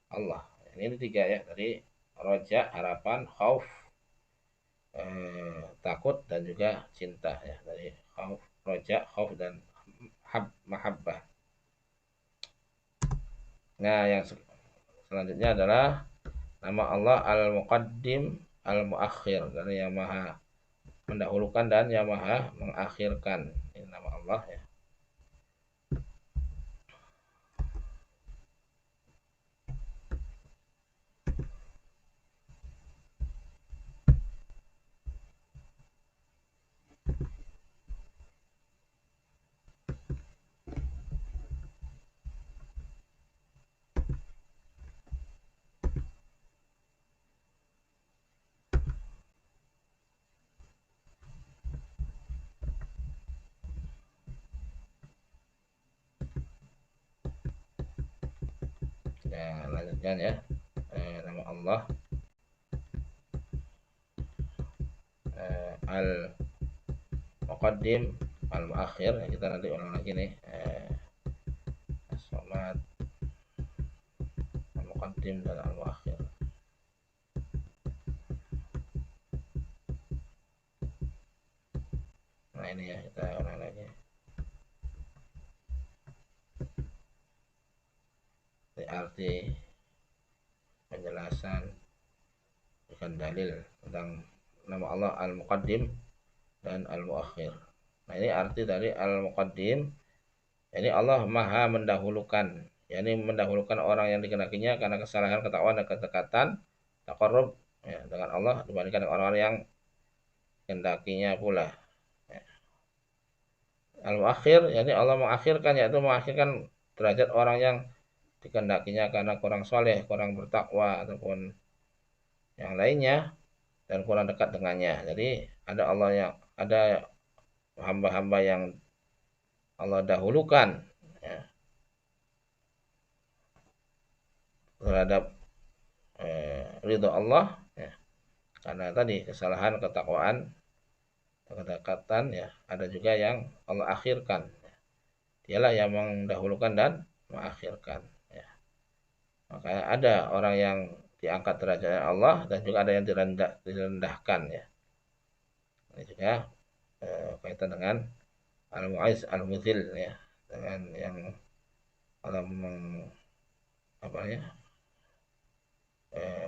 Allah. Ini tiga ya, dari roja, harapan, khauf, takut, dan juga cinta ya, dari khauf, roja, khauf, dan mahabbah. Nah, yang selanjutnya adalah nama Allah Al-Muqaddim Al-Muakhir, dari yang maha mendahulukan dan yang maha mengakhirkan. Ini nama Allah ya. Ya, lanjutkan ya. Nama Allah Al-Muqaddim Al-Muakhir. Kita nanti ulang lagi nih. As-Samad, Al-Muqaddim, dan Al-Muakhir. Nah, ini ya, kita ulang lagi. Ini arti penjelasan bukan dalil tentang nama Allah Al-Muqaddim dan Al-Muakhir. Nah, ini arti dari Al-Muqaddim. Ini Allah maha mendahulukan, yakni mendahulukan orang yang dikenakinya karena kesalahan, ketakwaan, dan kedekatan, taqarrub ya, dengan Allah dibandingkan dengan orang-orang yang kehendakinya pula. Ya. Al-Muakhir, yakni Allah mengakhirkan, yaitu mengakhirkan derajat orang yang dikehendakinya karena kurang soleh, kurang bertakwa, ataupun yang lainnya, dan kurang dekat dengannya. Jadi ada hamba-hamba yang Allah dahulukan ya, terhadap ridho Allah ya, karena tadi kesalahan, ketakwaan, kedekatan ya. Ada juga yang Allah akhirkan ya. Dialah yang mendahulukan dan mengakhirkan ya. Makanya ada orang yang diangkat derajatnya Allah, dan juga ada yang direndahkan ya. Ini juga kaitan dengan al-mu'izz al-mudzil ya, dengan yang Allah apa ya,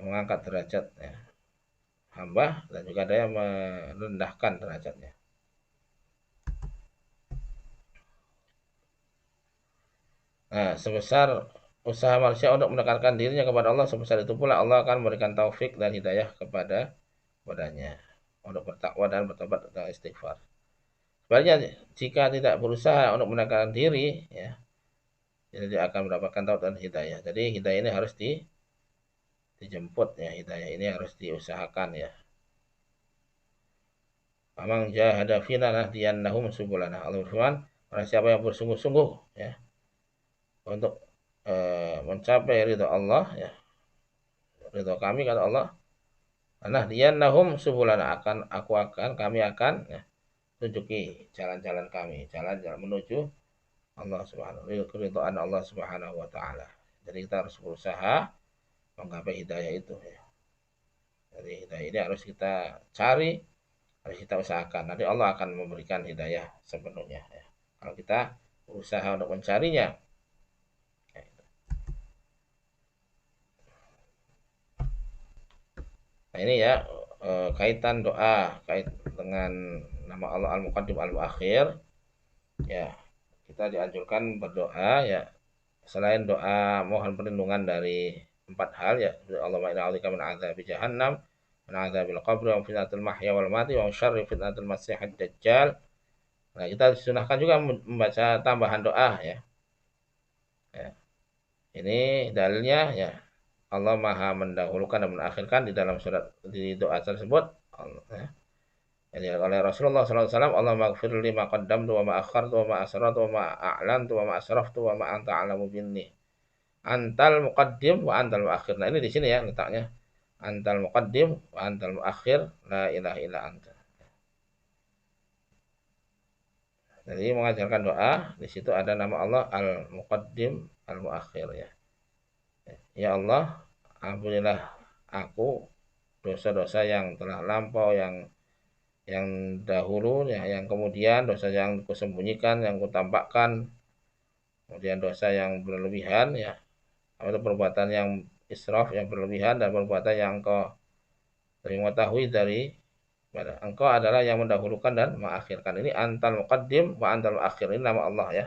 mengangkat derajat ya, hamba, dan juga ada yang merendahkan derajatnya. Nah, sebesar usaha manusia untuk mendekatkan dirinya kepada Allah, sebesar itu pula Allah akan memberikan taufik dan hidayah kepadanya untuk bertakwa dan bertobat dan istighfar. Sebaliknya, jika tidak berusaha untuk mendekatkan diri, ya, jadi dia akan mendapatkan taufik dan hidayah. Jadi hidayah ini harus dijemput ya, hidayah ini harus diusahakan ya. Amang jahada fina nahdiyannahum subulana. Allah berfirman, barang siapa yang bersungguh-sungguh ya untuk mencapai ridho Allah ya, ridho kami kata Allah, nahdiyannahum subulana, kami akan ya, tunjuki jalan-jalan kami, jalan-jalan menuju Allah Subhanahu keridhaan Allah Subhanahu wa taala. Jadi kita harus berusaha menggapai hidayah itu ya. Jadi hidayah ini harus kita cari, harus kita usahakan. Nanti Allah akan memberikan hidayah sepenuhnya ya. Kalau kita berusaha untuk mencarinya. Nah ini ya kaitan doa kait dengan nama Allah Al-Muqaddim Al-Muakhir ya. Kita dianjurkan berdoa ya, selain doa mohon perlindungan dari 4 hal ya, Allahumma inna a'udzubika min adzabi jahannam, min adzabil qabri, wa fitnatil mahya wal mati, wa syarri fitnatil masiihid dajjal. Nah, kita disunahkan juga membaca tambahan doa ya. Ya. Ini dalilnya ya, Allah Maha mendahulukan dan mengakhirkan di dalam surat di doa tersebut. Allah, ya. Jadi oleh Rasulullah SAW, Allah maghfir li ma qaddamtu wa ma akhartu wa ma asrartu wa ma a'lantu wa ma asraftu wa ma anta a'lamu binni. Antal muqaddim wa antal muakhir. Nah, ini di sini ya letaknya. Antal muqaddim wa antal muakhir, la ilaha illa anta. Jadi mengajarkan doa, di situ ada nama Allah Al-Muqaddim Al-Muakhir ya. Ya Allah, ampunilah aku dosa-dosa yang telah lampau, yang dahulu ya, yang kemudian dosa yang kusembunyikan, yang kutampakkan, kemudian dosa yang berlebihan ya, atau perbuatan yang israf, yang berlebihan, dan perbuatan yang engkau mengetahui dari engkau adalah yang mendahulukan dan mengakhirkan. Ini antal muqaddim wa antal muakhir, ini nama Allah ya.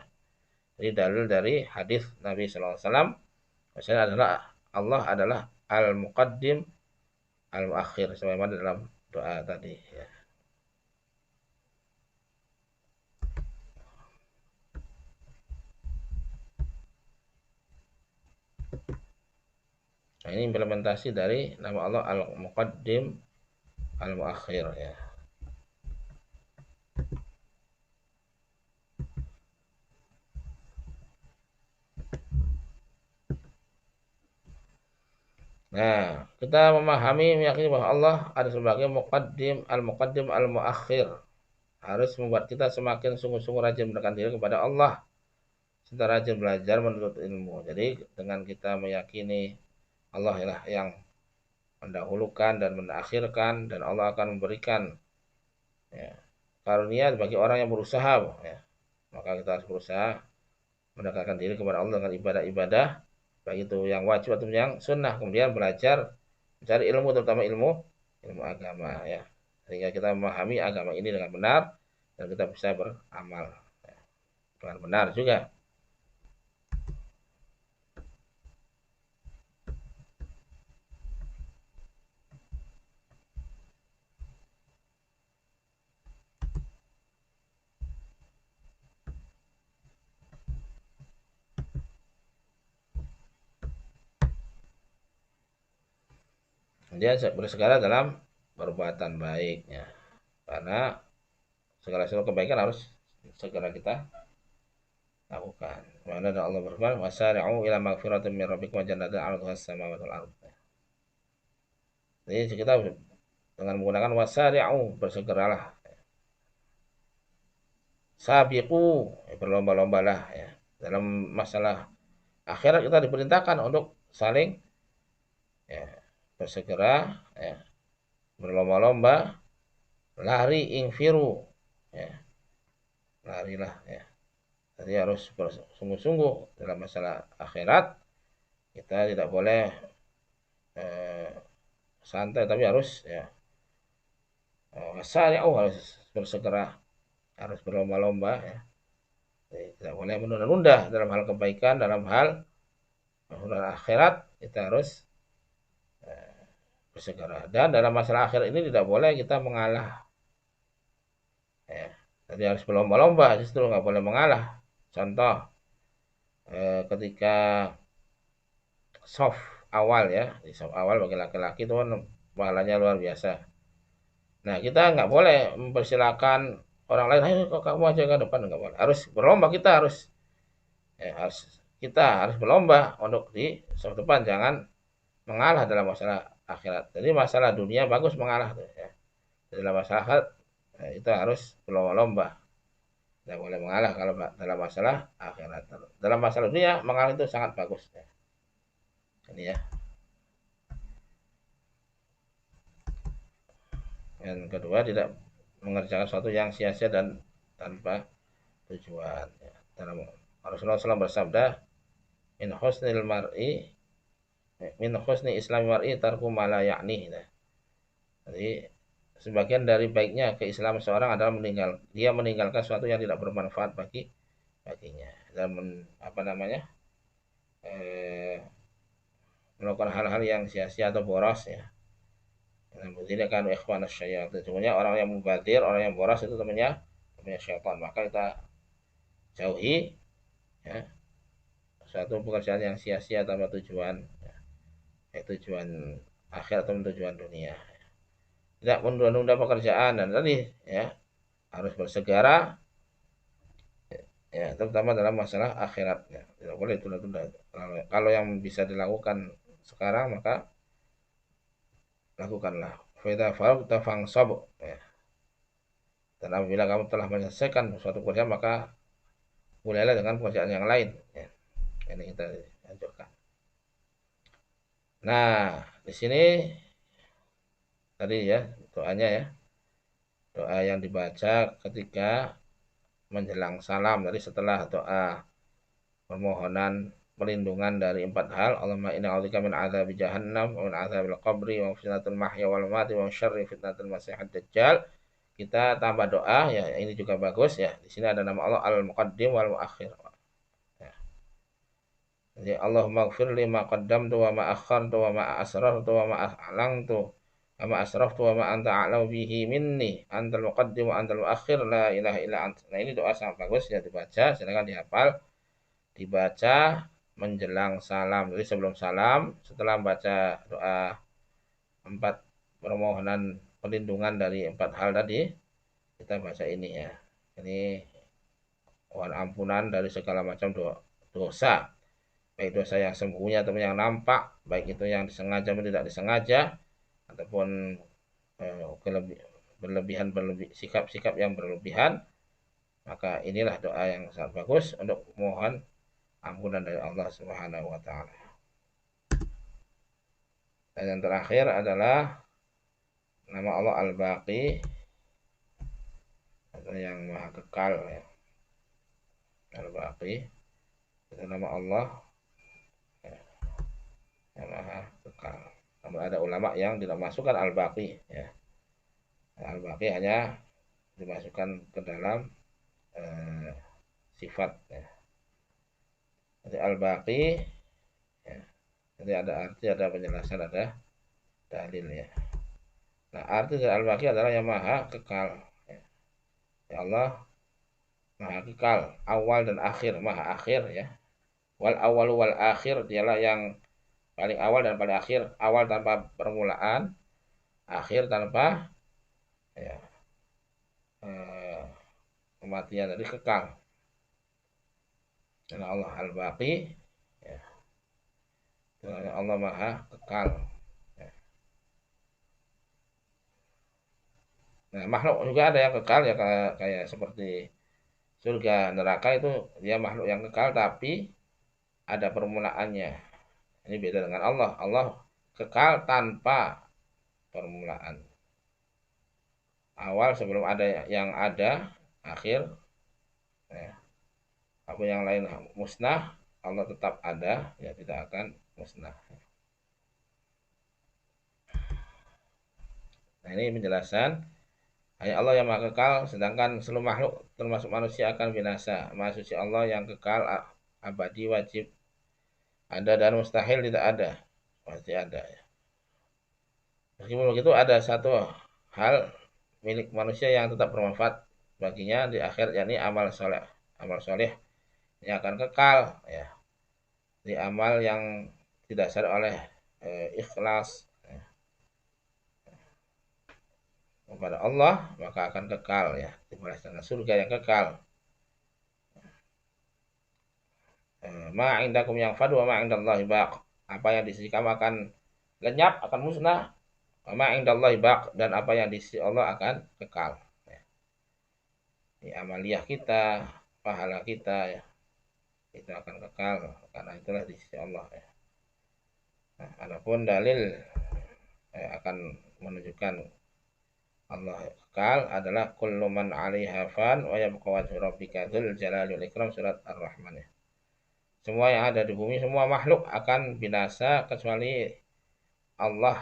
Jadi dalil dari hadis Nabi sallallahu alaihi wasallam, maksudnya adalah Allah adalah al-muqaddim al-muakhir, sebagaimana dalam doa tadi ya. Nah, ini implementasi dari nama Allah al-muqaddim al-muakhir ya. Nah, kita memahami, meyakini bahwa Allah ada sebagai muqaddim al-muakhir. Harus membuat kita semakin sungguh-sungguh rajin mendekatkan diri kepada Allah, serta rajin belajar menuntut ilmu. Jadi dengan kita meyakini Allah lah yang mendahulukan dan mengakhirkan, dan Allah akan memberikan ya, karunia bagi orang yang berusaha ya. Maka kita harus berusaha mendekatkan diri kepada Allah dengan ibadah-ibadah, baik itu yang wajib atau yang sunnah. Kemudian belajar mencari ilmu, terutama ilmu agama ya, sehingga kita memahami agama ini dengan benar dan kita bisa beramal ya, dengan benar juga. Dia bersegera dalam perbuatan baiknya, karena segala sesuatu kebaikan harus segera kita lakukan. Karena Allah berfirman, "Wasari'u ila magfiratin min rabbikum wa jannatin 'arduha as-samawati wal ardh." Jadi kita dengan menggunakan wasari'u, bersegeralah. Sabiqu, berlomba-lombalah ya. Dalam masalah akhirat kita diperintahkan untuk saling ya, bersegera, ya, berlomba-lomba, lari ingfiru, ya, larilah, ya. Jadi harus bersungguh-sungguh dalam masalah akhirat. Kita tidak boleh eh, santai, tapi harus ya harus bersegera, harus berlomba-lomba, ya. Jadi, tidak boleh menunda-nunda dalam hal kebaikan, dalam hal akhirat kita harus bersegera. Dan dalam masalah akhir ini tidak boleh kita mengalah. Ya. Jadi harus berlomba-lomba, justru nggak boleh mengalah. Contoh, ketika soft awal, ya, di soft awal bagi laki-laki itu kan pahalanya luar biasa. Nah, kita nggak boleh mempersilahkan orang lain, ayo kok kamu aja ke depan, nggak boleh. Harus berlomba, kita harus berlomba untuk di soft depan, jangan mengalah dalam masalah akhirat. Jadi masalah dunia bagus mengalah tuh, ya. Dalam masalah akhirat itu harus berlomba-lomba. Tidak boleh mengalah kalau dalam masalah akhirat. Dalam masalah dunia mengalah itu sangat bagus, ya. Ini ya. Yang kedua, tidak mengerjakan sesuatu yang sia-sia dan tanpa tujuan, ya. Dalam Rasulullah SAW bersabda, min husnil mar'i min husni islami mar'i tarku ma la ya'ni. Nah, jadi sebagian dari baiknya keislaman seorang adalah dia meninggalkan sesuatu yang tidak bermanfaat baginya, dan apa namanya, melakukan hal-hal yang sia-sia atau boros, ya. Tidak kan ikhwan syaitan. Sebenarnya orang yang mubadir, orang yang boros itu temannya syaitan. Maka kita jauhi, ya, suatu pekerjaan yang sia-sia tanpa tujuan, ya, tujuan akhir atau tujuan dunia. Tidak menunda-nunda pekerjaan, dan tadi ya harus bersegera, ya, terutama dalam masalah akhirat, ya. Tidak boleh tunda-tunda. Kalau yang bisa dilakukan sekarang maka lakukanlah. Fa faragta fansab, ya. Dan apabila kamu telah menyelesaikan suatu pekerjaan maka mulailah dengan pekerjaan yang lain, ya. Ini kita anjurkan. Nah, di sini tadi ya doanya, ya, doa yang dibaca ketika menjelang salam. Tadi setelah doa permohonan perlindungan dari 4 hal, Allahumma inna a'udzubika min adzabi jahannam wa min adzabil qabri wa fitnatul mahya wal mamati wa syarri fitnatul masiihid dajjal, kita tambah doa, ya, ini juga bagus, ya. Di sini ada nama Allah Al-Muqaddim wal Muakhir. Ya. Jadi Allahumma ighfir li ma qaddamtu wa ma akhartu wa ma asrartu wa ma a'lantu wa ma asraftu wa ma anta a'lamu bihi minni antal muqaddim wa antal muakhir la ilaha illa anta. Nah, ini doa sangat bagus, ya, dibaca, silakan dihafal, dibaca menjelang salam. Jadi sebelum salam, setelah membaca doa 4 permohonan perlindungan dari 4 hal tadi, kita baca ini, ya. Ini mohon ampunan dari segala macam dosa, baik dosa yang sembunyi atau yang nampak, baik itu yang disengaja maupun tidak disengaja, ataupun sikap-sikap yang berlebihan. Maka inilah doa yang sangat bagus untuk mohon ampunan dari Allah Subhanahu wa taala. Dan yang terakhir adalah nama Allah Al-Baqi, atau yang Maha Kekal, ya. Al-Baqi itu nama Allah, ya, yang Maha Kekal. Namun ada ulama yang tidak masukkan Al-Baqi, ya. Al-Baqi hanya dimasukkan ke dalam sifat, ya. Jadi Al-Baqi, ya, jadi ada arti, ada penjelasan, ada dalil, ya. Nah, arti dari Al-Baqi adalah yang Maha Kekal, ya. Ya Allah Maha Kekal, awal dan akhir, Maha Akhir, ya. Wal awalu wal akhir, dialah yang paling awal dan paling akhir. Awal tanpa permulaan, akhir tanpa, ya, kematian, dari kekal. Dan Allah Al-Baqi, ya, Allah Maha Kekal, ya. Nah, makhluk juga ada yang kekal, ya, kayak seperti surga neraka, itu dia makhluk yang kekal tapi ada permulaannya. Ini beda dengan Allah. Allah kekal tanpa permulaan. Awal sebelum ada yang ada, akhir ya. Apa yang lain musnah, Allah tetap ada, ya tidak akan musnah. Nah, ini penjelasan hanya Allah yang maha kekal, sedangkan seluruh makhluk termasuk manusia akan binasa. Maha suci Allah yang kekal, abadi, wajib ada, dan mustahil tidak ada. Pasti ada ya. Meskipun begitu ada satu hal milik manusia yang tetap bermanfaat baginya di akhir, yakni amal soleh. Amal soleh ini akan kekal ya. Di amal yang didasari oleh ikhlas ya, kepada Allah, maka akan kekal ya, dibalas dengan surga yang kekal. Ma indakum yang fadu wa ma indallahi baq. Apa yang di sisi kamu akan lenyap, akan musnah. Wa ma indallahi baq, dan apa yang di sisi Allah akan kekal. Ya. Di amaliyah kita, pahala kita ya, itu akan kekal karena itulah di sisi Allah ya. Nah, adapun dalil akan menunjukkan Allah kekal adalah kullu man 'alaiha fan wa yabqa wajhu rabbika dzul jalali wal ikram, surat Ar-Rahman ya. Semua yang ada di bumi, semua makhluk akan binasa kecuali Allah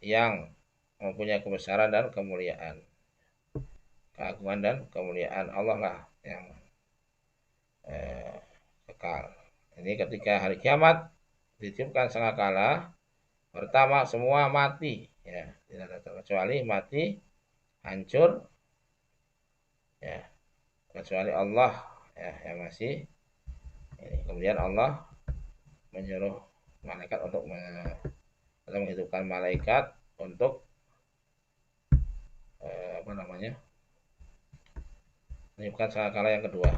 yang mempunyai kebesaran dan kemuliaan. Keagungan dan kemuliaan Allah lah yang kekal. Ini ketika hari kiamat ditiupkan sangkakala, pertama semua mati ya, tidak ada terkecuali mati, hancur ya, kecuali Allah ya yang masih ini. Kemudian Allah menyuruh malaikat untuk menghidupkan malaikat untuk apa namanya, menghidupkan sangkakala yang kedua.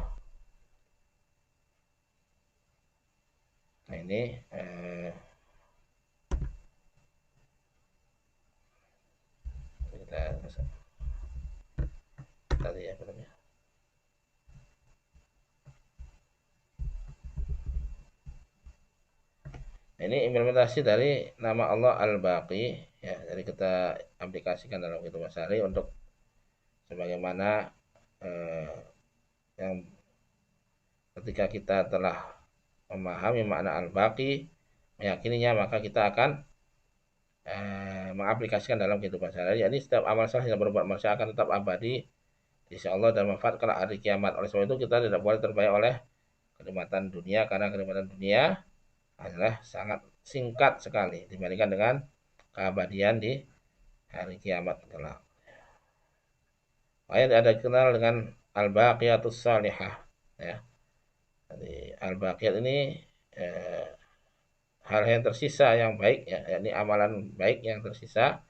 Nah ini kita tadi ya namanya. Ini implementasi dari nama Allah Al-Baqi ya, jadi kita aplikasikan dalam kehidupan sehari untuk sebagaimana yang ketika kita telah memahami makna Al-Baqi, meyakininya, maka kita akan mengaplikasikan dalam kehidupan sehari. Jadi setiap amal saleh yang berbuat manusia akan tetap abadi insya Allah dan manfaat kelak hari kiamat. Oleh sebab itu kita tidak boleh terbaik oleh kenikmatan dunia, karena kenikmatan dunia adalah sangat singkat sekali dibandingkan dengan keabadian di hari kiamat kelak. Ayat ada dikenal dengan al-baqiyatus salihah ya. Jadi al-baqiyat ini hal yang tersisa yang baik ya, yakni amalan baik yang tersisa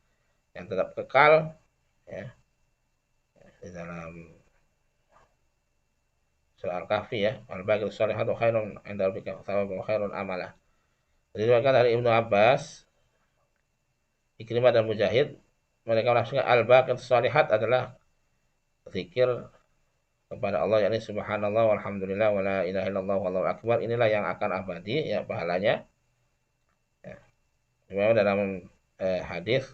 yang tetap kekal ya, di dalam surah Al-Kahfi ya, al-baqiyatus salihatu khairun 'inda rabbika thawaban wa khairun amala. Diriwayatkan dari Ibnu Abbas, Ikrimah dan Mujahid, mereka menafsirkan al-baqiyatus salihat adalah zikir kepada Allah, yakni subhanallah walhamdulillah wala ilaha illallah wallahu akbar. Inilah yang akan abadi ya pahalanya ya. Memang dalam hadis,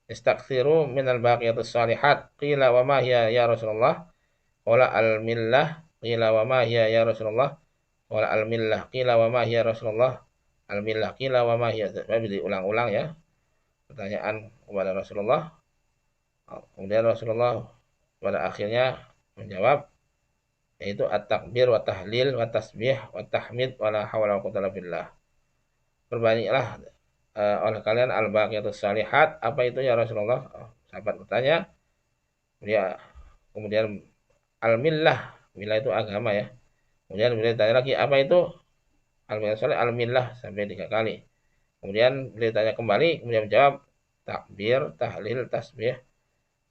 istaghfiru minal baqiyatus salihat, qila wa ma hiya ya Rasulullah, qala al-millah, qila wa ma hiya ya Rasulullah, qala al-millah, qila wa ma hiya Rasulullah, al-millah, qila wa ma hiya. Diulang-ulang ya pertanyaan kepada Rasulullah. Kemudian Rasulullah pada akhirnya menjawab, yaitu at-takbir wa tahlil wa tasbih wa tahmid wa la hawla wa quwwata illa billah. Perbanyaklah oleh kalian al-baqiyatus salihat. Apa itu ya Rasulullah? Sahabat bertanya. Dia kemudian al-millah, millah itu agama ya. Kemudian beliau tanya lagi, apa itu al-baqiyatus salih? Al-millah, sampai 3 kali. Kemudian beliau tanya kembali, kemudian menjawab takbir, tahlil, tasbih,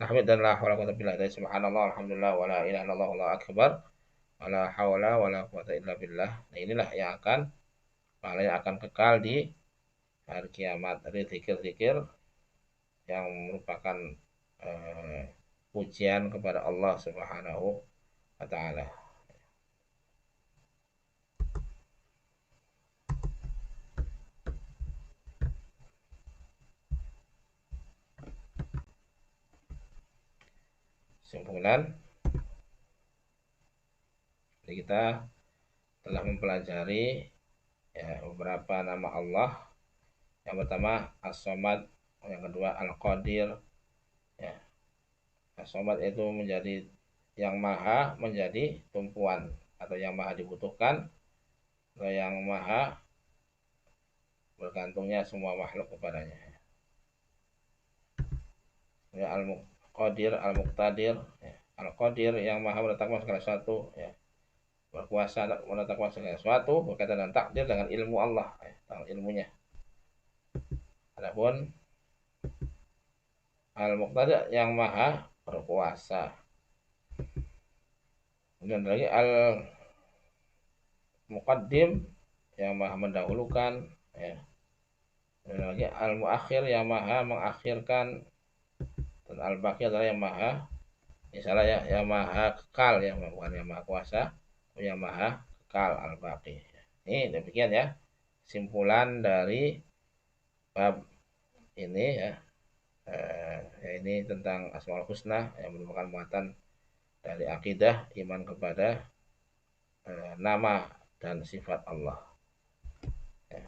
tahmid, dan la haula wa quwwata illa billah. Subhanallah, alhamdulillah, wala ilaha illallah, wallahu akbar, wala haula wala quwwata illa billah. Nah, inilah yang akan pahalanya akan kekal di hari kiamat. Dari zikir-zikir yang merupakan pujian kepada Allah Subhanahu wa taala. Kesimpulan, jadi kita telah mempelajari ya, beberapa nama Allah. Yang pertama As-Somad, yang kedua Al-Qadir. Ya, As-Somad itu menjadi yang maha menjadi tumpuan, atau yang maha dibutuhkan, atau yang maha bergantungnya semua makhluk kepadanya. Ya, Al-Qadir, Al-Muqtadir. Ya, Al-Qadir yang maha menetapkan segala sesuatu, ya, berkuasa menetapkan segala sesuatu berkaitan dengan takdir dengan ilmu Allah, ya, dengan ilmunya. Adapun Al-Muqtadir yang maha berkuasa. Kemudian lagi Al-Muqaddim yang maha mendahulukan, ya. Dan lagi Al-Muakhir yang maha mengakhirkan, dan Al-Baqi adalah yang maha, misalnya ya, yang maha kekal, ya, bukan yang maha kuasa, yang maha kekal, Al-Baqi. Ini demikian ya kesimpulan dari bab ini ya. Ya, ini tentang Asmaul Husna yang merupakan muatan dari akidah iman kepada nama dan sifat Allah. Ya.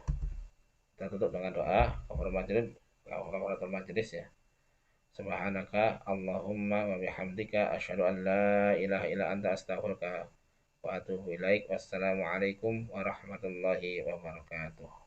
Kita tutup dengan doa kafaratul majelis ya. Subhanaka Allahumma wa bihamdika asyhadu an la ilaha illa anta astaghfiruka wa atubu ilaik. Wassalamualaikum warahmatullahi wabarakatuh.